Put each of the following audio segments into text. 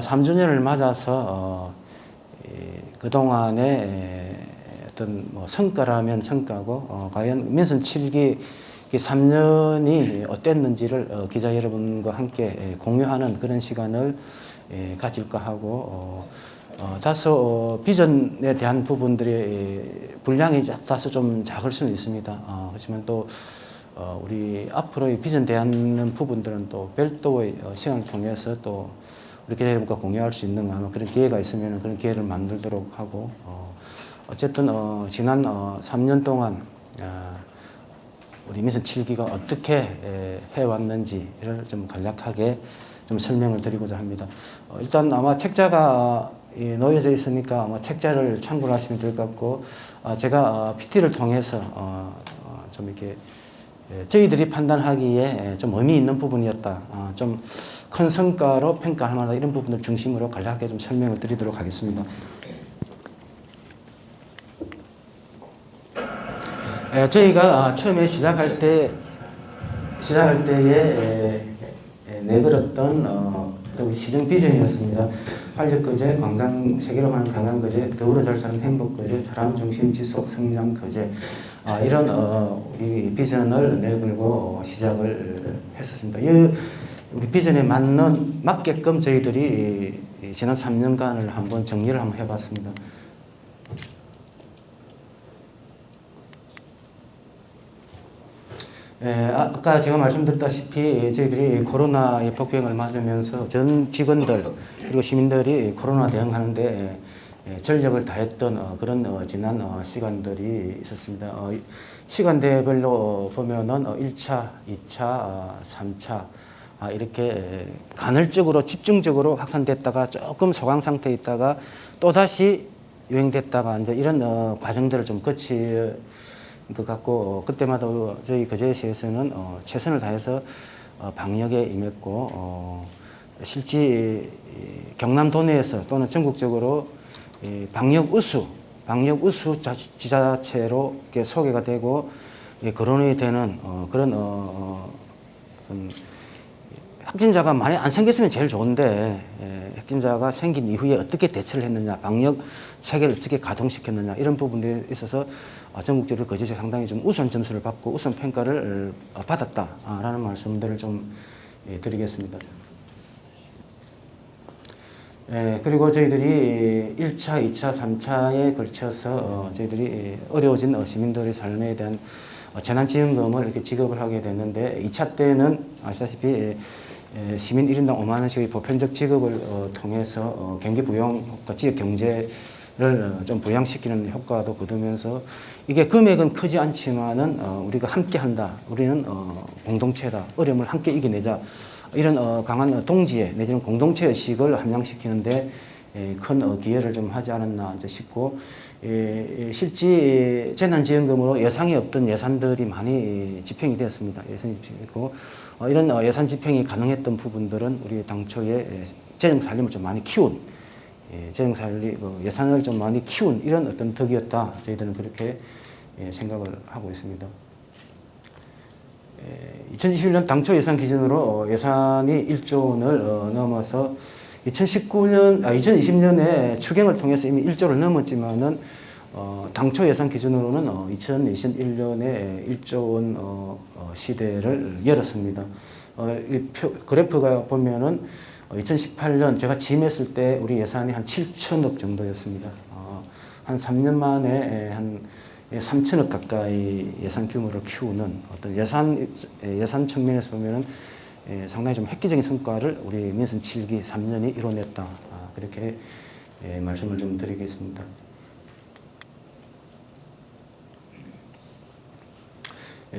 3주년을 맞아서 그동안의 어떤 뭐 성과라면 성과고 과연 민선 7기 3년이 어땠는지를 기자 여러분과 함께 공유하는 그런 시간을 가질까 하고 다소 비전에 대한 부분들이 분량이 다소 좀 작을 수는 있습니다. 하지만 또 우리 앞으로의 비전 대하는 부분들은 또 별도의 시간을 통해서 또 우리 기자 여러분과 공유할 수 있는 아마 그런 기회가 있으면 그런 기회를 만들도록 하고 어쨌든 지난 3년 동안 우리 민선 7기가 어떻게 해왔는지를 좀 간략하게 좀 설명을 드리고자 합니다. 일단 아마 책자가 놓여져 있으니까 아마 책자를 참고를 하시면 될 것 같고 제가 PT를 통해서 좀 이렇게 저희들이 판단하기에 좀 의미 있는 부분이었다. 좀 큰 성과로 평가할 만한 이런 부분을 중심으로 간략하게 좀 설명을 드리도록 하겠습니다. 저희가 처음에 시작할 때에 내걸었던 시정 비전이었습니다. 활력거제, 관광, 세계로 가는 관광거제, 더불어 잘 사는 행복거제, 사람 중심 지속 성장 거제 이런 우리 비전을 내걸고 시작을 했었습니다. 우리 비전에 맞게끔 저희들이 지난 3년간을 한번 정리를 한번 해봤습니다. 아까 제가 말씀드렸다시피 저희들이 코로나의 폭병을 맞으면서 전 직원들 그리고 시민들이 코로나 대응하는데 전력을 다했던 그런 지난 시간들이 있었습니다. 시간대별로 보면은 1차, 2차, 3차 이렇게 간헐적으로 집중적으로 확산됐다가 조금 소강 상태에 있다가 또다시 유행됐다가 이제 이런 과정들을 좀 거칠 것 같고 그때마다 저희 거제시에서는 최선을 다해서 방역에 임했고 실제 경남 도내에서 또는 전국적으로 방역 우수 지자체로 이렇게 소개가 되고 거론이 되는 그런 확진자가 많이 안 생겼으면 제일 좋은데 확진자가 생긴 이후에 어떻게 대처를 했느냐, 방역 체계를 어떻게 가동시켰느냐 이런 부분에 있어서 전국적으로 거제시 상당히 좀 우수한 점수를 받고 우수한 평가를 받았다라는 말씀들을 좀 드리겠습니다. 그리고 저희들이 1차, 2차, 3차에 걸쳐서 저희들이 어려워진 시민들의 삶에 대한 재난지원금을 이렇게 지급을 하게 됐는데 2차 때는 아시다시피 시민 1인당 5만 원씩의 보편적 지급을 통해서 경기 부양 효과, 지역 경제를 좀 부양시키는 효과도 거두면서 이게 금액은 크지 않지만은 우리가 함께 한다. 우리는 공동체다. 어려움을 함께 이겨내자. 이런 강한 동지애 내지는 공동체 의식을 함양시키는데 큰 기여를 좀 하지 않았나 싶고 실제 재난지원금으로 예상이 없던 예산들이 많이 집행이 되었습니다. 예산이 집행이고 이런 예산 집행이 가능했던 부분들은 우리 당초에 재정 살림을 좀 많이 키운 재정 살림 예산을 좀 많이 키운 이런 어떤 덕이었다. 저희들은 그렇게 생각을 하고 있습니다. 2021년 당초 예산 기준으로 예산이 1조 원을 넘어서 2020년에 추경을 통해서 이미 1조를 넘었지만은 당초 예산 기준으로는 2021년에 1조 원 시대를 열었습니다. 그래프가 보면은 2018년 제가 취임했을 때 우리 예산이 한 7천억 정도였습니다. 한 3년 만에 한 3천억 가까이 예산 규모를 키우는 어떤 예산 측면에서 보면은 상당히 좀 획기적인 성과를 우리 민선 7기 3년이 이뤄냈다. 그렇게 말씀을 좀 드리겠습니다.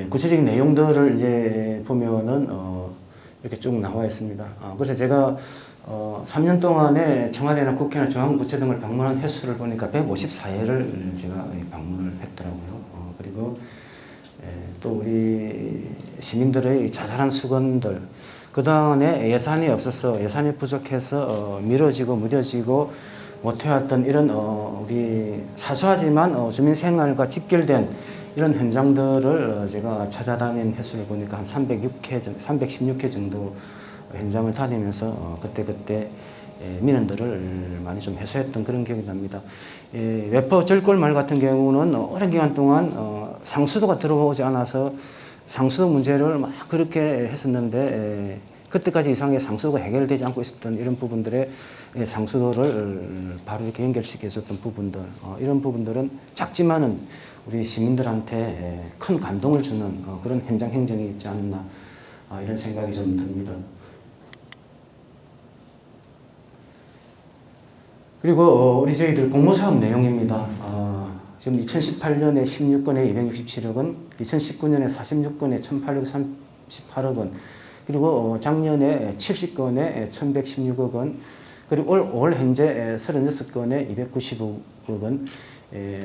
구체적인 내용들을 이제 보면은 이렇게 쭉 나와 있습니다. 그래서 제가 3년 동안에 청와대나 국회나 중앙부처 등을 방문한 횟수를 보니까 154회를 제가 방문을 했더라고요. 그리고 또 우리 시민들의 자잘한 수건들, 그동안에 예산이 없어서 예산이 부족해서 미뤄지고 무뎌지고 못해왔던 이런 우리 사소하지만 주민 생활과 직결된 이런 현장들을 제가 찾아다닌 횟수를 보니까 한 316회 정도 현장을 다니면서 그때그때 민원들을 많이 좀 해소했던 그런 기억이 납니다. 외포 절골마을 같은 경우는 오랜 기간 동안 상수도가 들어오지 않아서 상수도 문제를 막 그렇게 했었는데 그때까지 이상하게 상수도가 해결되지 않고 있었던 이런 부분들에 상수도를 바로 이렇게 연결시켜 줬던 부분들, 이런 부분들은 작지만은 우리 시민들한테 큰 감동을 주는 그런 현장 행정이 있지 않나, 이런 생각이 좀 듭니다. 그리고 우리 저희들 공모사업 내용입니다. 지금 2018년에 16건에 267억 원, 2019년에 46건에 1,838억 원, 그리고 작년에 70건에 1,116억 원, 그리고 올 현재 36건에 295억 원,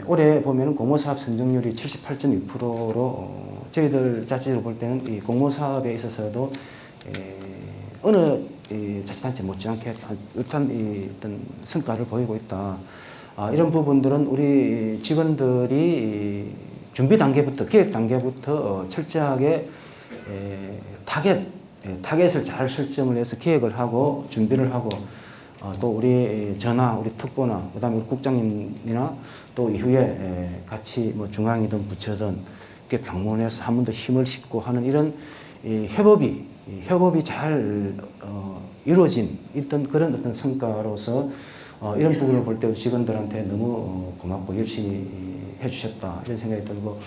올해 보면 공모사업 선정률이 78.2%로 저희들 자체로 볼 때는 이 공모사업에 있어서도 어느 자치단체 못지않게 어떤 성과를 보이고 있다. 이런 부분들은 우리 직원들이 준비 단계부터, 기획 단계부터 철저하게 타겟을 잘 설정을 해서 기획을 하고 준비를 하고, 또 우리 전화, 우리 특보나, 그 다음에 우리 국장님이나 또 이후에 같이 뭐 중앙이든 부처든 이렇게 방문해서 한 번 더 힘을 싣고 하는 이런 협업이 잘 이루어진 있던 그런 성과로서 이런 부분을 볼 때 우리 직원들한테 너무 고맙고 열심히 해주셨다 이런 생각이 들고,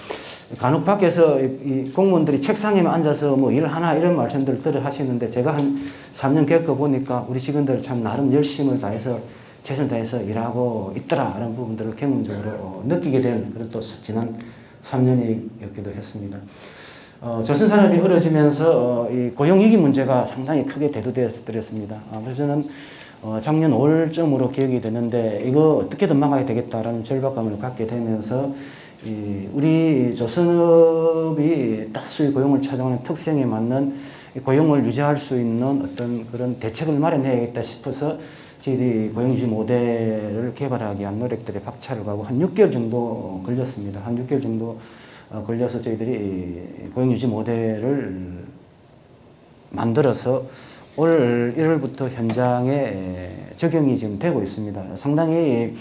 간혹 밖에서 이 공무원들이 책상에만 앉아서 뭐 일하나 이런 말씀들을 들어 하시는데, 제가 한 3년 겪어보니까 우리 직원들 참 나름 열심을 다해서 최선을 다해서 일하고 있더라 라는 부분들을 경험적으로 느끼게 된 그런 또 지난 3년이었기도 했습니다. 조선산업이 흐려지면서 이 고용위기 문제가 상당히 크게 대두되었습니다. 그래서 저는 작년 5월쯤으로 기억이 되는데 이거 어떻게든 막아야 되겠다라는 절박감을 갖게 되면서 우리 조선업이 다수의 고용을 차지하는 특성에 맞는 고용을 유지할 수 있는 어떤 그런 대책을 마련해야겠다 싶어서 저희들이 고용유지 모델을 개발하기 위한 노력들에 박차를 가고 한 6개월 정도 걸렸습니다. 한 6개월 정도 걸려서 저희들이 고용유지 모델을 만들어서 올 1월부터 현장에 적용이 지금 되고 있습니다. 상당히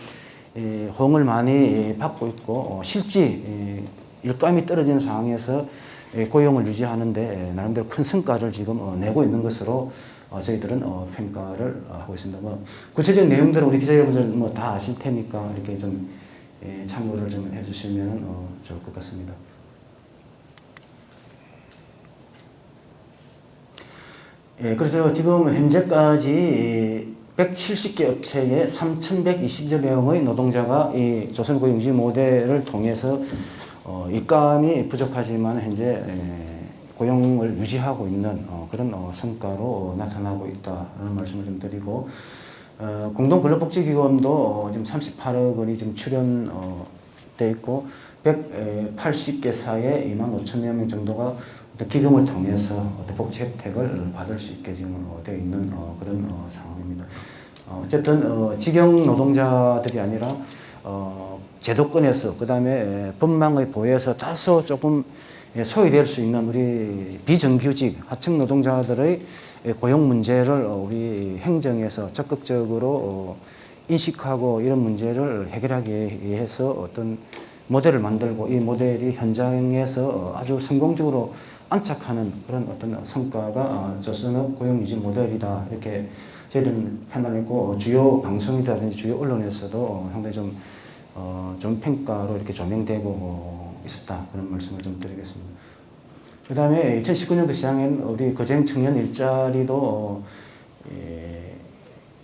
호응을 많이 받고 있고, 실제 일감이 떨어진 상황에서 고용을 유지하는데 나름대로 큰 성과를 지금 내고 있는 것으로 저희들은 평가를 하고 있습니다. 뭐 구체적인 내용들은 우리 기자 여러분들 뭐 다 아실 테니까 이렇게 좀 참고를 좀 해주시면 좋을 것 같습니다. 그래서 지금 현재까지 170개 업체에 3,120여 명의 노동자가 이 조선고용유지 모델을 통해서 입감이 부족하지만 현재 고용을 유지하고 있는 그런 성과로 나타나고 있다는 말씀을 좀 드리고, 공동근로복지기금도 지금 38억 원이 지금 출연돼 있고 180개사에 25,000여 명 정도가 기금을 통해서 복지 혜택을 받을 수 있게 지금 되어 있는 그런 상황입니다. 어쨌든 직영 노동자들이 아니라 제도권에서, 그 다음에 법망의 보호에서 다소 조금 소외될 수 있는 우리 비정규직 하층 노동자들의 고용 문제를 우리 행정에서 적극적으로 인식하고 이런 문제를 해결하기 위해서 어떤 모델을 만들고, 이 모델이 현장에서 아주 성공적으로 안착하는 그런 어떤 성과가 조선업 고용유지 모델이다, 이렇게 저희들은 판단했고, 주요 방송이라든지 주요 언론에서도 상당히 좀 평가로 이렇게 조명되고 있었다, 그런 말씀을 좀 드리겠습니다. 그 다음에 2019년도 시장엔 우리 거쟁 청년 일자리도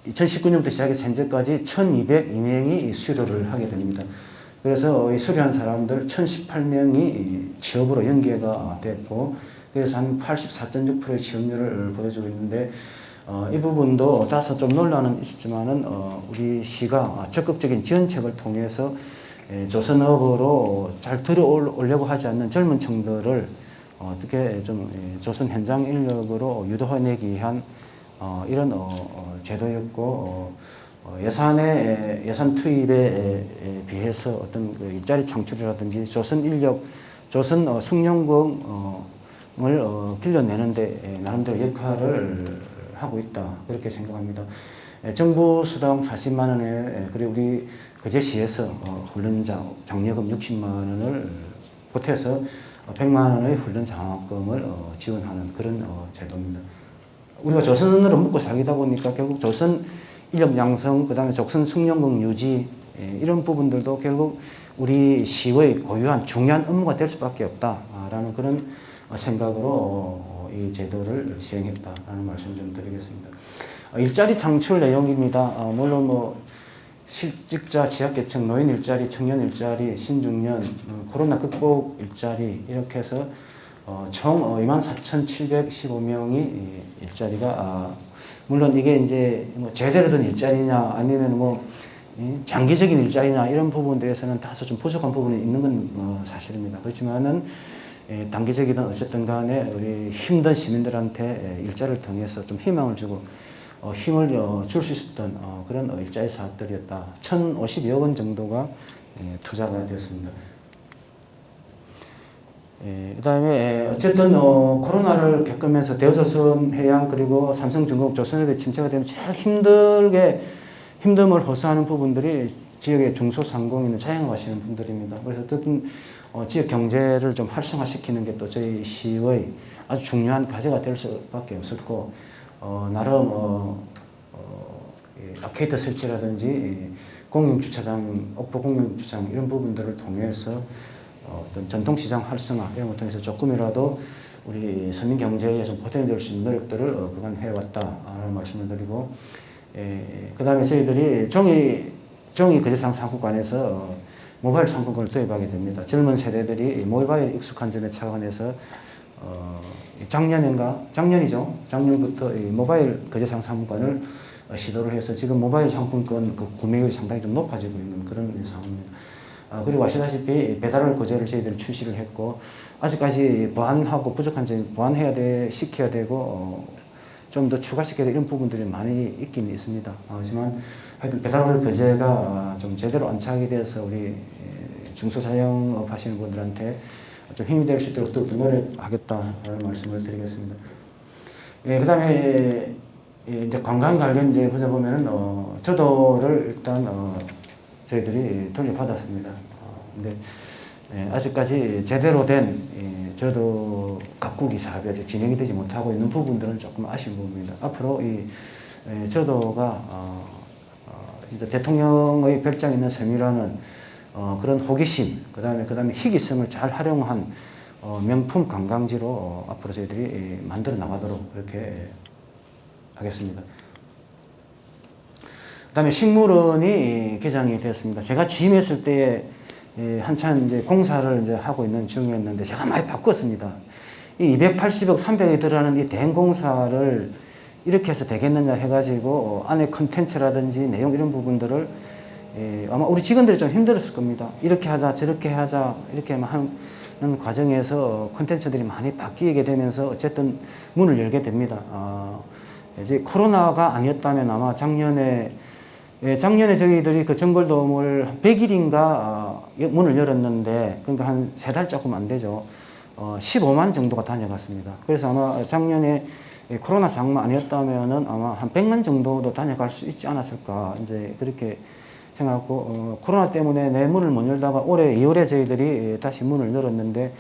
2019년부터 시작해서 현재까지 1,202명이 수료를 하게 됩니다. 그래서 이 수료한 사람들 1,018명이 취업으로 연계가 됐고, 그래서 한 84.6%의 취업률을 보여주고 있는데, 이 부분도 다소 좀 논란은 있었지만은 우리 시가 적극적인 지원책을 통해서 조선업으로 잘 들어오려고 하지 않는 젊은 층들을 어떻게 좀 조선 현장 인력으로 유도해내기 위한 이런 제도였고, 예산 투입에 비해서 어떤 그 일자리 창출이라든지 조선 인력, 조선 숙련공을 길러내는데 나름대로 역할을 하고 있다, 그렇게 생각합니다. 정부 수당 40만 원에 그리고 우리 거제시에서 훈련 장려금 60만 원을 보태서 100만 원의 훈련 장학금을 지원하는 그런 제도입니다. 우리가 조선으로 먹고 살다 보니까 결국 조선 인력 양성, 그다음에 조선 숙련국 유지 이런 부분들도 결국 우리 시의 고유한 중요한 업무가 될 수밖에 없다라는 그런 생각으로 이 제도를 시행했다라는 말씀 좀 드리겠습니다. 일자리 창출 내용입니다. 물론 뭐 실직자, 취약계층, 노인 일자리, 청년 일자리, 신중년, 코로나 극복 일자리 이렇게 해서 총 24,715명이 일자리가 물론 이게 이제 뭐 제대로 된 일자리냐 아니면 뭐 장기적인 일자리냐 이런 부분들에서는 다소 좀 부족한 부분이 있는 건 사실입니다. 그렇지만은 단기적이든 어쨌든 간에 우리 힘든 시민들한테 일자리를 통해서 좀 희망을 주고 힘을 줄 수 있었던 그런 일자리 사업들이었다. 1,052억 원 정도가 투자가 되었습니다. 그 다음에 어쨌든 코로나를 겪으면서 대우조선해양 그리고 삼성중공업 조선업의 침체가 되면 제일 힘듦을 호소하는 부분들이 지역의 중소상공인을 자영업하시는 분들입니다. 그래서 어쨌든 지역 경제를 좀 활성화시키는 게 또 저희 시의 아주 중요한 과제가 될 수밖에 없었고 나름 아케이드 설치라든지 공영주차장, 옥보 공영주차장 이런 부분들을 통해서 어떤 전통시장 활성화 이런 걸 통해서 조금이라도 우리 서민 경제에 좀 보탬이 될 수 있는 노력들을 그간 해왔다라는 말씀을 드리고 그 다음에 저희들이 종이 거제상 상품관에서 모바일 상품권을 도입하게 됩니다. 젊은 세대들이 모바일 익숙한 점에 착안해서 작년이죠. 작년부터 이 모바일 거제상 상품권을 시도를 해서 지금 모바일 상품권 그 구매율이 상당히 좀 높아지고 있는 그런 상황입니다. 그리고 아시다시피 배달 거제를 저희들이 출시를 했고 아직까지 보완하고 부족한 점 시켜야 되고 좀 더 추가시켜야 될 이런 부분들이 많이 있긴 있습니다. 하지만 하여튼 배달 거제가 좀 제대로 안착이 돼서 우리 중소자영업 하시는 분들한테 좀 힘이 될 수 있도록 또 노력하겠다라는 말씀을 드리겠습니다. 그 다음에 이제 관광 관련 이제 보자 보면은 저도를 일단 저희들이 돌려받았습니다. 근데 아직까지 제대로 된 저도 각국이 사업이 아직 진행이 되지 못하고 있는 부분들은 조금 아쉬운 부분입니다. 앞으로 이 저도가 이제 대통령의 별장에 있는 섬이라는 그런 호기심, 그다음에 희귀성을 잘 활용한 명품 관광지로 앞으로 저희들이 만들어 나가도록 그렇게 하겠습니다. 그다음에 식물원이 개장이 되었습니다. 제가 취임했을 때에 한참 이제 공사를 이제 하고 있는 중이었는데 제가 많이 바꿨습니다. 이 280억, 300억이 들어가는 이 대행공사를 이렇게 해서 되겠느냐 해가지고 안에 컨텐츠라든지 내용 이런 부분들을 아마 우리 직원들이 좀 힘들었을 겁니다. 이렇게 하자, 저렇게 하자, 이렇게 하는 과정에서 컨텐츠들이 많이 바뀌게 되면서 어쨌든 문을 열게 됩니다. 이제 코로나가 아니었다면 아마 작년에 저희들이 그 정글돔을 100일인가 문을 열었는데, 그러니까 한 3달 조금 안 되죠. 15만 정도가 다녀갔습니다. 그래서 아마 작년에 코로나 상황 아니었다면은 아마 한 100만 정도도 다녀갈 수 있지 않았을까, 이제 그렇게 생각하고, 코로나 때문에 내 문을 못 열다가 올해 2월에 저희들이 다시 문을 열었는데,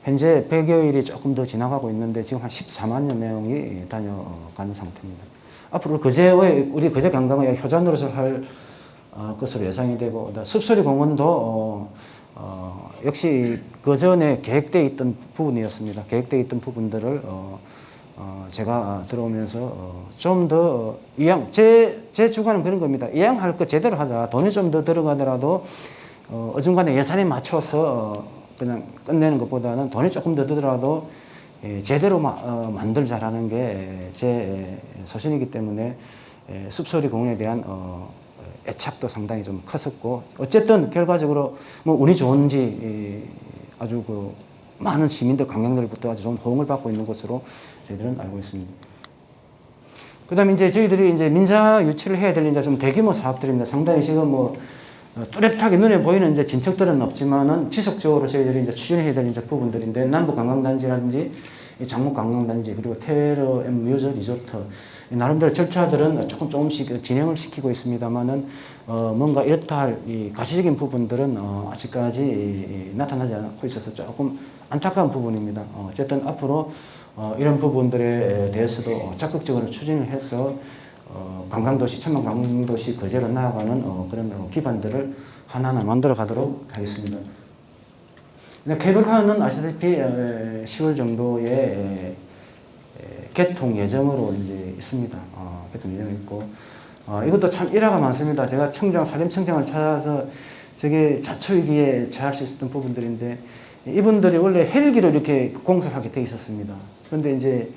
현재 100여일이 조금 더 지나가고 있는데, 지금 한 14만여 명이 다녀가는 상태입니다. 앞으로 우리 거제 관광의 효자 노릇을 할 것으로 예상이 되고, 숲소리 공원도 역시 그 전에 계획되어 있던 부분이었습니다. 계획되어 있던 부분들을 제가 들어오면서 좀 더 제 주관은 그런 겁니다. 이왕할 거 제대로 하자. 돈이 좀 더 들어가더라도 어중간에 예산에 맞춰서 그냥 끝내는 것보다는 돈이 조금 더 들더라도 제대로 만들자라는 게 제 소신이기 때문에 숲소리 공원에 대한 애착도 상당히 좀 컸었고, 어쨌든 결과적으로 뭐 운이 좋은지 아주 그 많은 시민들, 관광들부터 아주 좋은 호응을 받고 있는 것으로 저희들은 알고 있습니다. 그 다음에 이제 저희들이 이제 민자 유치를 해야 될 이제 좀 대규모 사업들입니다. 상당히 지금 뭐 뚜렷하게 눈에 보이는 이제 진척들은 없지만은 지속적으로 저희들이 이제 추진해야 될 이제 부분들인데, 남북관광단지라든지 이 장목관광단지 그리고 테러 앤 뮤즈 리조트 나름대로 절차들은 조금씩 진행을 시키고 있습니다만은 뭔가 이렇다 할 이 가시적인 부분들은 아직까지 나타나지 않고 있어서 조금 안타까운 부분입니다. 어쨌든 앞으로 이런 부분들에 대해서도 적극적으로 추진을 해서 관광도시, 천만 관광도시 거제로 나아가는 그런 기반들을 하나하나 만들어 가도록 하겠습니다. 케이블카는 아시다시피 10월 정도에 개통 예정으로 이제 있습니다. 개통 예정이 있고, 이것도 참 일화가 많습니다. 제가 산림청장을 찾아서 저게 자초위기에 처할 수 있었던 부분들인데, 이분들이 원래 헬기로 이렇게 공사를 하게 돼 있었습니다. 그런데 이제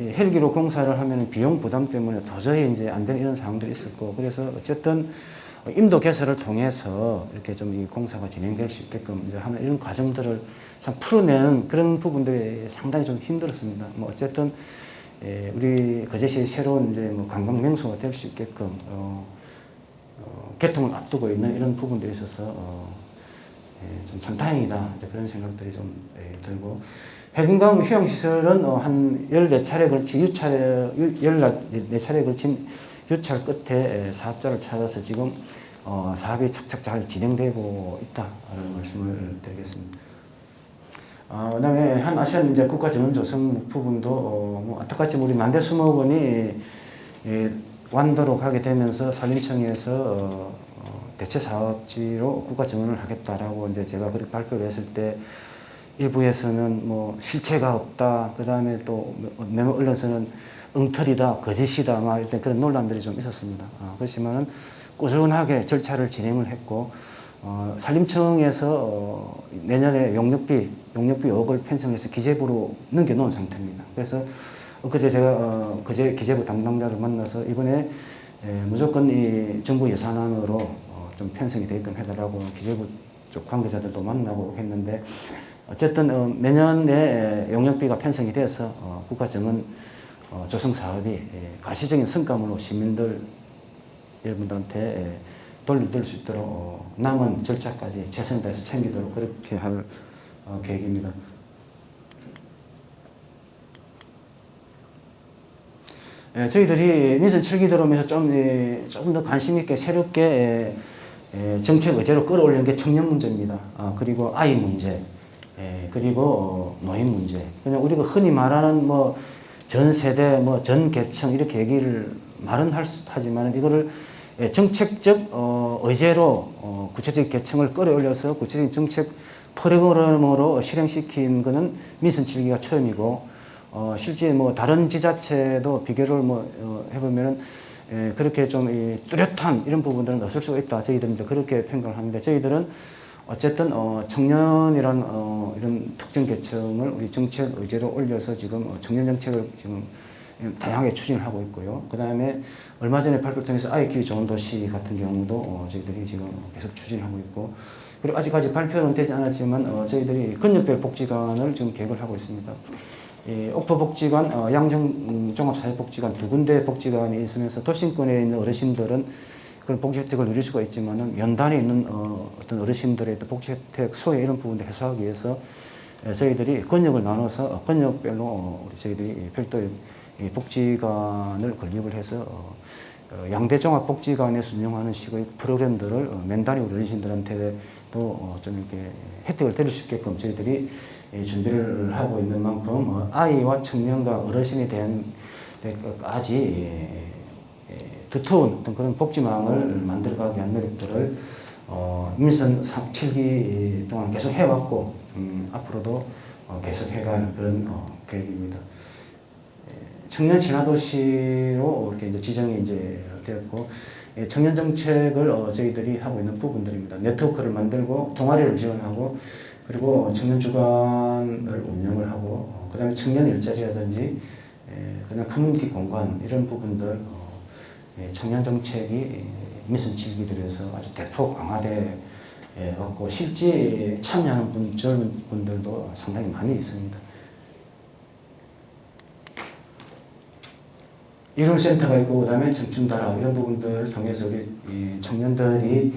헬기로 공사를 하면 비용 부담 때문에 도저히 이제 안 되는 이런 상황들이 있었고, 그래서 어쨌든 임도 개설을 통해서 이렇게 좀 이 공사가 진행될 수 있게끔 이제 하는 이런 과정들을 참 풀어내는 그런 부분들이 상당히 좀 힘들었습니다. 뭐 어쨌든 우리 거제시의 새로운 이제 뭐 관광 명소가 될 수 있게끔 개통을 앞두고 있는 이런 부분들이 있어서 좀 참 다행이다 그런 생각들이 좀 들고, 해금강 휴양시설은 한 14차례 걸친 14차례 걸친 유찰 끝에 사업자를 찾아서 지금 사업이 착착 잘 진행되고 있다라는 말씀을 드리겠습니다. 그다음에 한 아시안 이제 국가전원조성 부분도 뭐 안타깝지만 우리 난대수목원이 완도로 가게 되면서 산림청에서 대체 사업지로 국가 전원을 하겠다라고 이제 제가 그렇게 발표를 했을 때 일부에서는 뭐 실체가 없다, 그 다음에 또 몇몇 언론에서는 엉터리다, 거짓이다, 막 일단 그런 논란들이 좀 있었습니다. 그렇지만은 꾸준하게 절차를 진행을 했고, 산림청에서 내년에 용역비 5억을 편성해서 기재부로 넘겨놓은 상태입니다. 그래서 그제 제가 그제 기재부 담당자를 만나서 이번에 무조건 이 정부 예산안으로 좀 편성이 되게끔 해달라고 기재부 쪽 관계자들도 만나고 했는데, 어쨌든 내년에 용역비가 편성이 돼서 국가정원 조성 사업이 가시적인 성과물로 시민들 여러분들한테 돌려드릴 수 있도록 남은 절차까지 최선을 다해서 챙기도록 그렇게 할 계획입니다. 저희들이 민선 7기 들어오면서 좀 더 관심 있게 새롭게 정책 의제로 끌어올리는 게 청년 문제입니다. 그리고 아이 문제, 그리고 노인 문제. 그냥 우리가 흔히 말하는 뭐 전 세대, 뭐 전 계층 이렇게 얘기를 말은 하지만 이거를 정책적 의제로 구체적 계층을 끌어올려서 구체적인 정책 프로그램으로 실행시킨 것은 민선 7기가 처음이고, 실제 뭐 다른 지자체도 비교를 뭐 해보면은 그렇게 좀 뚜렷한 이런 부분들은 없을 수가 있다. 저희들은 이제 그렇게 평가를 하는데, 저희들은 어쨌든 청년이라는 이런 특정 계층을 우리 정책 의제로 올려서 지금 청년 정책을 지금 다양하게 추진을 하고 있고요. 그 다음에 얼마 전에 발표를 통해서 아이 키우기 좋은 도시 같은 경우도 저희들이 지금 계속 추진하고 있고, 그리고 아직까지 발표는 되지 않았지만 저희들이 근육별 복지관을 지금 계획을 하고 있습니다. 옥포복지관, 양정종합사회복지관 두 군데 복지관이 있으면서 도심권에 있는 어르신들은 그런 복지 혜택을 누릴 수가 있지만은 연단에 있는 어떤 어르신들의 복지 혜택 소외 이런 부분을 해소하기 위해서 저희들이 권역을 나눠서 권역별로 저희들이 별도의 복지관을 건립을 해서 양대종합복지관에서 운영하는 식의 프로그램들을 맨단위 어르신들한테도 좀 이렇게 혜택을 드릴 수 있게끔 저희들이 준비를 하고 있는 만큼 아이와 청년과 어르신에 대한 아주 두터운 어떤 그런 복지망을 만들어가기 위한 노력들을 민선 7기 동안 계속 해왔고 앞으로도 계속 해갈 그런 계획입니다. 청년 친화도시로 이렇게 이제 지정이 이제 되었고, 청년 정책을 저희들이 하고 있는 부분들입니다. 네트워크를 만들고 동아리를 지원하고, 그리고 청년 주간을 운영을 하고, 그 다음에 청년 일자리라든지 그냥 커뮤니티 공간 이런 부분들 청년 정책이 민선 7기 들여서 아주 대폭 강화돼 갖고 실제 참여하는 젊은 분들도 상당히 많이 있습니다. 이룸센터가 있고, 그 다음에 청춘다락 이런 부분들을 통해서 우리 청년들이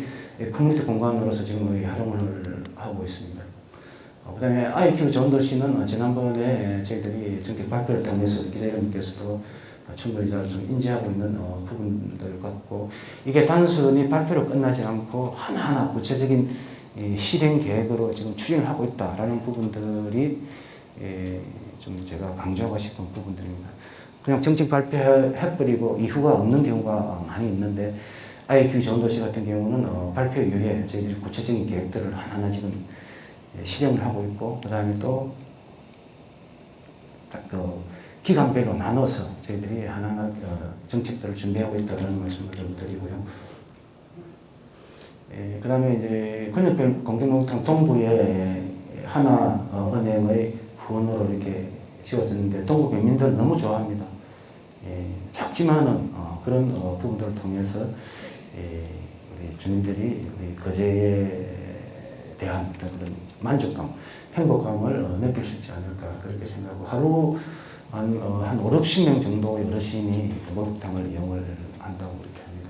커뮤니티 공간으로서 지금 활용을 하고 있습니다. 그다음에 IQ 좋은 도시는 지난번에 저희들이 정책 발표를 통해서 기자님께서도 충분히 잘 좀 인지하고 있는 부분들 같고, 이게 단순히 발표로 끝나지 않고 하나하나 구체적인 실행 계획으로 지금 추진을 하고 있다라는 부분들이 좀 제가 강조하고 싶은 부분들입니다. 그냥 정책 발표해버리고 이후가 없는 경우가 많이 있는데, IQ 좋은 도시 같은 경우는 발표 이후에 저희들이 구체적인 계획들을 하나하나 지금 실행을 하고 있고, 그 다음에 또 기간별로 나눠서 저희들이 하나하나 정책들을 준비하고 있다는 말씀을 좀 드리고요. 그 다음에 이제 근육별 공동목욕탕 동부에 하나은행의 후원으로 이렇게 지어졌는데, 동부 백민들 너무 좋아합니다. 작지만은 그런 부분들을 통해서 우리 주민들이 우리 거제에 대한 그런 만족감, 행복감을 느낄 수 있지 않을까 그렇게 생각하고, 하루 한 5, 60명 정도의 어르신이 목욕탕을 이용을 한다고 그렇게 합니다.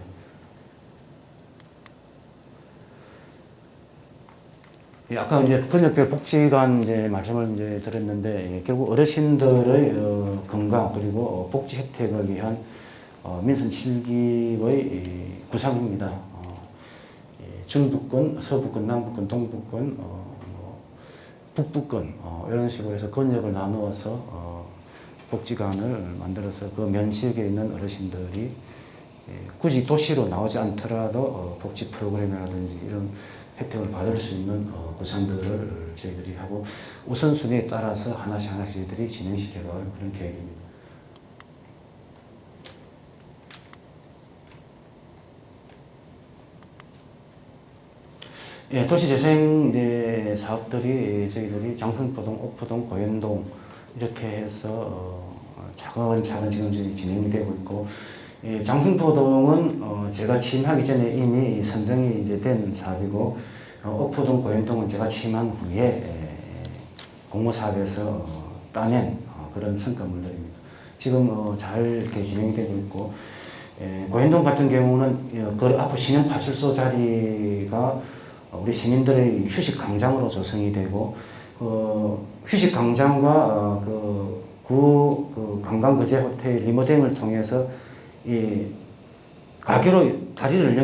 아까 이제 근육별 복지관 이제 말씀을 이제 드렸는데, 결국 어르신들의 건강 그리고 복지 혜택을 위한 민선 7기의 구상입니다. 중부권, 서부권, 남부권, 동부권, 북부권 이런 식으로 해서 권역을 나누어서 복지관을 만들어서 그 면시역에 있는 어르신들이 굳이 도시로 나오지 않더라도 복지 프로그램이라든지 이런 혜택을 받을 수 있는 구상들을 저희들이 하고, 우선순위에 따라서 하나씩 저희들이 진행시켜갈 그런 계획입니다. 도시재생 이제 사업들이 저희들이 장승포동, 옥포동, 고현동 이렇게 해서 차근차근 지금 진행이 되고 있고, 장승포동은 제가 취임하기 전에 이미 선정이 이제 된 사업이고, 옥포동, 고현동은 제가 취임한 후에 공모사업에서 따낸 그런 성과물들입니다. 지금 잘 이렇게 진행이 되고 있고, 고현동 같은 경우는 그 앞으로 신형파출소 자리가 우리 시민들의 휴식 광장으로 조성이 되고, 휴식 광장과 그 관광거제 호텔 리모델링을 통해서 이 가게로 다리를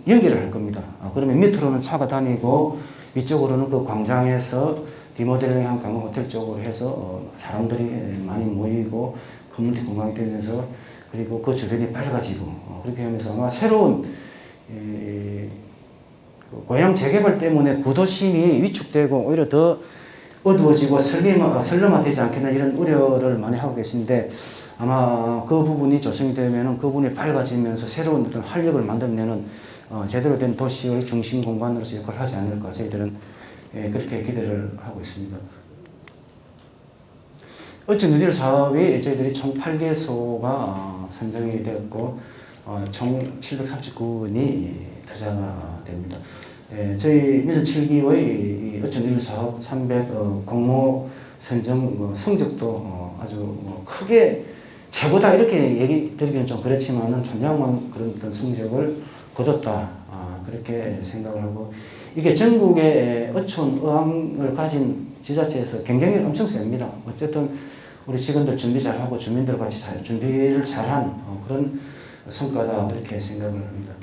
연결을 할 겁니다. 그러면 밑으로는 차가 다니고 위쪽으로는 그 광장에서 리모델링한 관광 호텔 쪽으로 해서 사람들이 많이 모이고 커뮤니티 공간이 되면서, 그리고 그 주변이 밝아지고 그렇게 하면서 아마 새로운 고향 재개발 때문에 구도심이 위축되고 오히려 더 어두워지고 설렘화되지 않겠나 이런 우려를 많이 하고 계신데, 아마 그 부분이 조성이 되면은 그 부분이 밝아지면서 새로운 어떤 활력을 만들어내는 제대로 된 도시의 중심 공간으로서 역할을 하지 않을까 저희들은 그렇게 기대를 하고 있습니다. 어촌 뉴딜 사업이 저희들이 총 8개소가 선정이 되었고 총 739원이 투자가 됩니다. 저희 민선 7기의 어촌 뉴딜 사업 300 공모 선정 성적도 아주 크게 최고다 이렇게 얘기 드리기는 좀 그렇지만은 참여한 그런 어떤 성적을 거뒀다 그렇게 생각을 하고, 이게 전국의 어촌 어항을 가진 지자체에서 경쟁력이 엄청 셉니다. 어쨌든 우리 직원들 준비 잘하고 주민들 같이 준비를 잘한 그런 성과다 그렇게 생각을 합니다.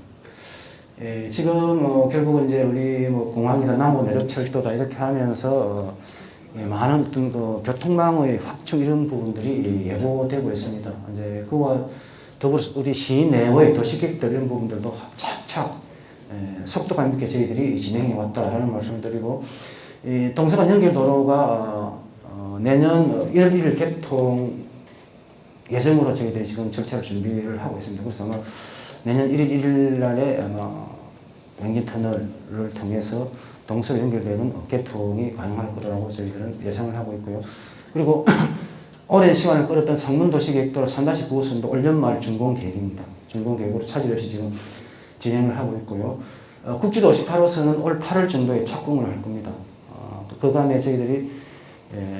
지금 결국은 이제 우리 공항이나 남부 내륙철도다 이렇게 하면서 많은 어떤 교통망의 확충 이런 부분들이 예고되고 있습니다. 이제 그와 더불어서 우리 시 내의 도시계획들 이런 부분들도 착착 속도감 있게 저희들이 진행해 왔다라는 말씀을 드리고, 이 동서간 연결도로가 내년 1월 1일 개통 예정으로 저희들이 지금 절차를 준비를 하고 있습니다. 그래서 아마 내년 1월 1일 날에 아마 맹진 터널을 통해서 동서로 연결되는 개통이 가능할 거라고 저희들은 예상을 하고 있고요. 그리고 오랜 시간을 끌었던 성문도시계획도로 3-9호선도 올 연말 준공 계획입니다. 준공 계획으로 차질 없이 지금 진행을 하고 있고요. 국지도 58호선은 올 8월 정도에 착공을 할 겁니다. 그간에 저희들이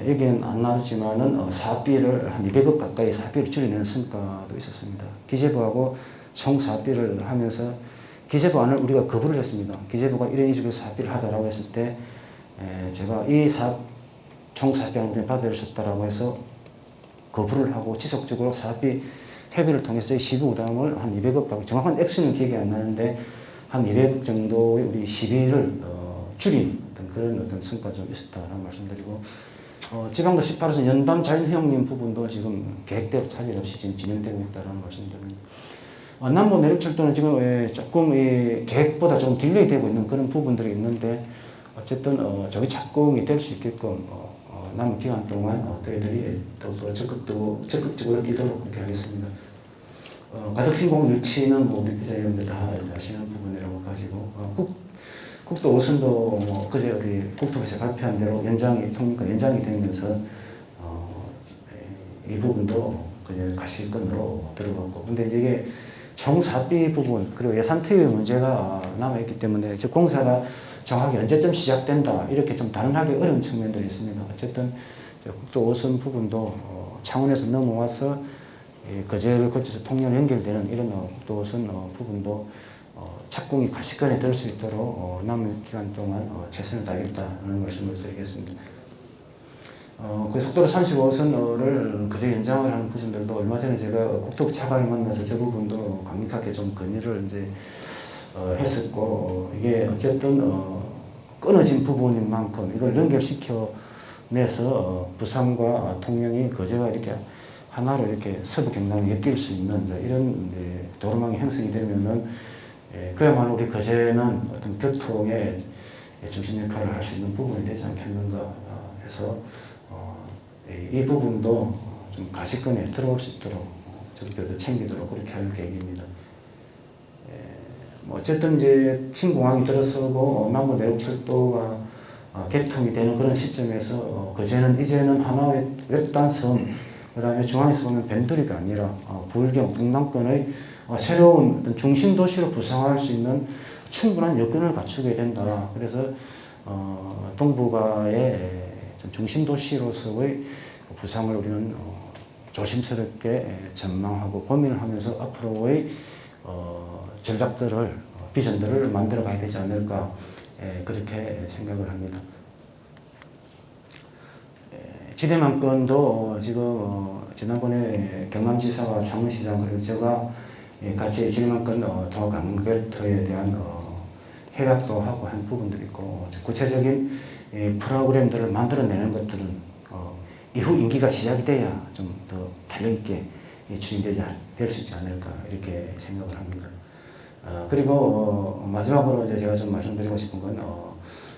여기는 안 나왔지만은 사업비를 한 200억 가까이 사업비를 줄여내는 성과도 있었습니다. 기재부하고 총 사업비를 하면서 기재부안을 우리가 거부를 했습니다. 기재부가 이런 식으로 사업비를 하자라고 했을 때 제가 이 사업 총 400억 원 받을 수 있다라고 해서 거부를 하고 지속적으로 사업비 협의를 통해서 저희 시부담을 한 200억 가고 정확한 액수는 기억이 안 나는데 한 200억 정도의 우리 시비를 줄인 그런 성과가 좀 있었다라는 말씀드리고 지방도 18호선 연담 자연휴양림 부분도 지금 계획대로 차질 없이 지금 진행되고 있다는 말씀드립니다. 남부 내륙철도는 지금 조금 계획보다 좀 딜레이 되고 있는 그런 부분들이 있는데 어쨌든 저기 착공이 될 수 있게끔 남은 기간 동안 저희들이 또 적극적으로 뛰도록 그렇게 하겠습니다. 가덕신공 유치는 뭐 우리 기자님들 다 아시는 부분이라고 가지고 국도 5선도 그제 우리 국토부에서 발표한 대로 통과 연장이 되면서 이 부분도 그냥 가시건으로 들어갔고 근데 이게 총 사비 부분 그리고 예산 투입 문제가 남아있기 때문에 즉 공사가 정확히 언제쯤 시작된다 이렇게 좀 단언하기 어려운 측면들이 있습니다. 어쨌든 국도 5선 부분도 창원에서 넘어와서 거제를 거쳐서 통영 연결되는 이런 국도 5선 부분도 착공이 가시권에 들 수 있도록 남은 기간 동안 최선을 다하겠다는 말씀을 드리겠습니다. 그 속도로 35선을 그제 연장을 하는 부분들도 얼마 전에 제가 국토부 차관을 만나서 저 부분도 강력하게 좀 건의를 이제 했었고 이게 어쨌든 끊어진 부분인 만큼 이걸 연결시켜내서 부산과 통영이 거제가 이렇게 하나로 이렇게 서부 경남에 엮일 수 있는 이런 도로망이 형성이 되면은 그야말로 우리 거제는 어떤 교통의 중심 역할을 할 수 있는 부분이 되지 않겠는가 해서 이 부분도 좀 가시권에 들어올 수 있도록 적극적으로 챙기도록 그렇게 할 계획입니다. 어쨌든 이제 신공항이 들어서고 남부 내륙철도가 개통이 되는 그런 시점에서 거제는 이제는 하나의 외딴 섬, 그다음에 중앙에서 보면 변두리가 아니라 부울경 동남권의 새로운 어떤 중심 도시로 부상할 수 있는 충분한 여건을 갖추게 된다. 그래서 동북아의 중심 도시로서의 부상을 우리는 조심스럽게 전망하고 고민을 하면서 앞으로의 전략들을 비전들을 만들어 가야 되지 않을까 그렇게 생각을 합니다. 지대만건도 지금 지난번에 경남지사와 창원시장 그리고 제가 같이 지대만건 통합 강결터에 대한 협약도 하고 한 부분들이 있고 구체적인 프로그램들을 만들어내는 것들은 이후 임기가 시작이 돼야 좀 더 탄력있게 될 수 있지 않을까 이렇게 생각을 합니다. 그리고 마지막으로 이제 제가 좀 말씀드리고 싶은 건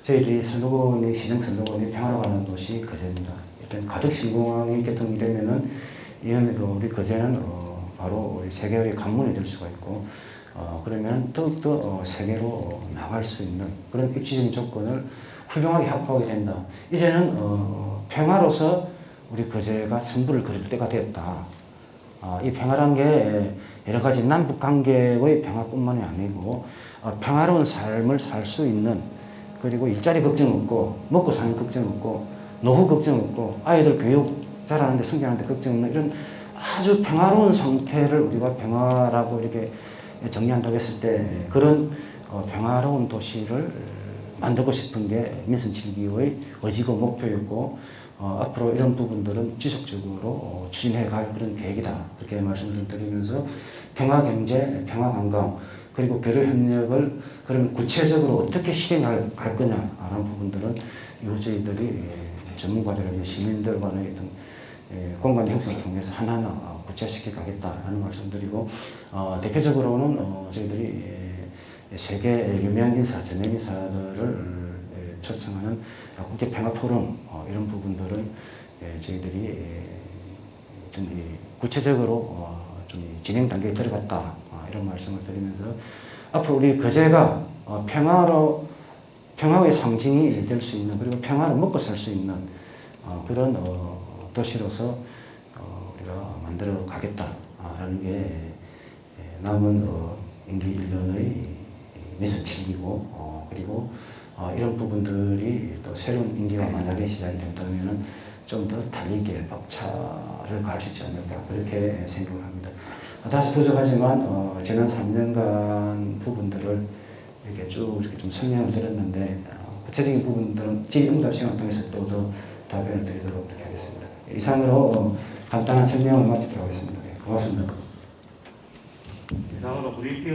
저희들이 시정 선도군이 평화로 가는 도시 거제입니다. 일단 가덕 신공항이 개통이 되면은 이건 우리 거제는 바로 우리 세계의 관문이 될 수가 있고 그러면 더욱더 세계로 나갈 수 있는 그런 입지적인 조건을 훌륭하게 확보하게 된다. 이제는 평화로서 우리 거제가 승부를 거릴 때가 되었다. 이 평화란 게 여러 가지 남북 관계의 평화뿐만이 아니고 평화로운 삶을 살 수 있는 그리고 일자리 걱정 없고 먹고 사는 걱정 없고 노후 걱정 없고 아이들 교육 잘하는데 성장하는데 걱정 없는 이런 아주 평화로운 상태를 우리가 평화라고 이렇게 정리한다고 했을 때 그런 평화로운 도시를 만들고 싶은 게 민선 7기의 의지고 목표였고 앞으로 이런 부분들은 지속적으로 추진해 갈 그런 계획이다. 그렇게 말씀을 드리면서 평화경제, 평화관광 그리고 교류협력을 그러면 구체적으로 어떻게 실행할 거냐라는 부분들은 이후 저희들이 전문가들과 시민들 간의 어떤 공간 형성을 통해서 하나하나 구체화시켜 가겠다는 말씀드리고 대표적으로는 저희들이 세계 유명 인사, 전임 인사들을 초청하는 국제평화포럼 이런 부분들은 저희들이 좀 구체적으로 좀 진행 단계에 들어갔다 이런 말씀을 드리면서 앞으로 우리 거제가 평화의 상징이 될 수 있는 그리고 평화를 먹고 살 수 있는 그런 도시로서 우리가 만들어 가겠다라는 게 남은 임기 1년의 민선 7기고 그리고 이런 부분들이 또 새로운 임기가 만약에 시작이 된다면 좀 더 달리게 박차를 가할 수 있지 않을까 그렇게 생각을 합니다. 다소 부족하지만 지난 3년간 부분들을 이렇게 쭉 이렇게 좀 설명을 드렸는데 구체적인 부분들은 질의응답 시간을 통해서 또 더 답변을 드리도록 그렇게 하겠습니다. 이상으로 간단한 설명을 마치도록 하겠습니다. 고맙습니다. 이상으로 브리핑을